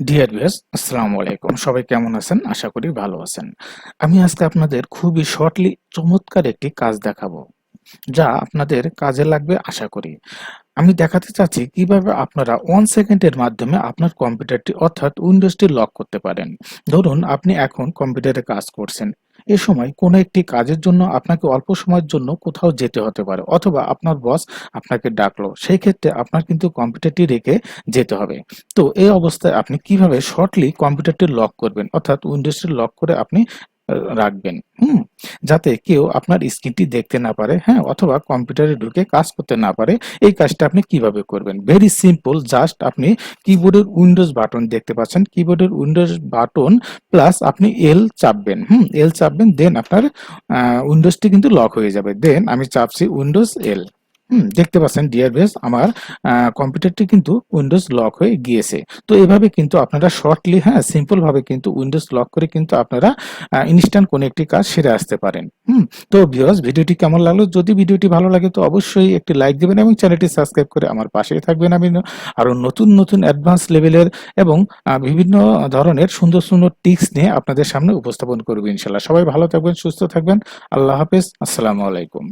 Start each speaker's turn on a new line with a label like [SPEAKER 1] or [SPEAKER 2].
[SPEAKER 1] Dear viewers, আসসালামু আলাইকুম। সবাই কেমন আছেন? আশা করি ভালো আছেন। আমি আজকে আপনাদের খুবই শর্টলি চমৎকার একটি কাজ দেখাবো, যা আপনাদের কাজে লাগবে আশা করি। আমি দেখাতে চাচ্ছি কিভাবে আপনারা 1 সেকেন্ডের মাধ্যমে আপনার কম্পিউটারটি অর্থাৎ উইন্ডোজটি লক করতে পারেন। ধরুন আপনি এখন কম্পিউটারে কাজ করছেন। এ সময় কোনো একটি কাজের জন্য আপনাকে অল্প সময়ের জন্য কোথাও যেতে হতে পারে অথবা আপনার বস আপনাকে ডাকলো। সেই ক্ষেত্রে আপনার কিন্তু কম্পিউটারটি রেখে যেতে হবে। তো এই অবস্থায় আপনি কিভাবে শর্টলি কম্পিউটারটি লক করবেন অর্থাৎ উইন্ডোজটি লক করে আপনি রাখবেন। যাতে কেউ আপনার স্ক্রিনটি দেখতে না পারে, হ্যাঁ? অথবা কম্পিউটারে ঢুকে কাজ করতে না পারে। এই কাজটা আপনি কিভাবে করবেন? ভেরি সিম্পল, জাস্ট আপনি কিবোর্ডের উইন্ডোজ বাটন দেখতে পাচ্ছেন। কিবোর্ডের উইন্ডোজ বাটন প্লাস আপনি এল চাপবেন। এল চাপবেন, দেন আপনার উইন্ডোজটি কিন্তু লক হয়ে যাবে। দেন আমি চাপছি উইন্ডোজ এল। দেখতে পাচ্ছেন ডিয়ার ভিউয়ার্স, আমার কম্পিউটারটি কিন্তু উইন্ডোজ লক হয়ে গিয়েছে। তো এভাবে কিন্তু আপনারা শর্টলি, হ্যাঁ, সিম্পল ভাবে কিন্তু উইন্ডোজ লক করে কিন্তু আপনারা ইনস্ট্যান্ট কোনো একটি কাজ সেরে আসতে পারেন। তো ভিউয়ার্স, ভিডিওটি কেমন লাগলো? যদি ভিডিওটি ভালো লাগে তো অবশ্যই একটি লাইক দিবেন এবং চ্যানেলটি সাবস্ক্রাইব করে আমার পাশেই থাকবেন। আমি আরো নতুন নতুন অ্যাডভান্স লেভেলের এবং বিভিন্ন ধরনের সুন্দর সুন্দর টিপস নিয়ে আপনাদের সামনে উপস্থাপন করব ইনশাআল্লাহ। সবাই ভালো থাকবেন, সুস্থ থাকবেন। আল্লাহ হাফেজ। আসসালামু আলাইকুম।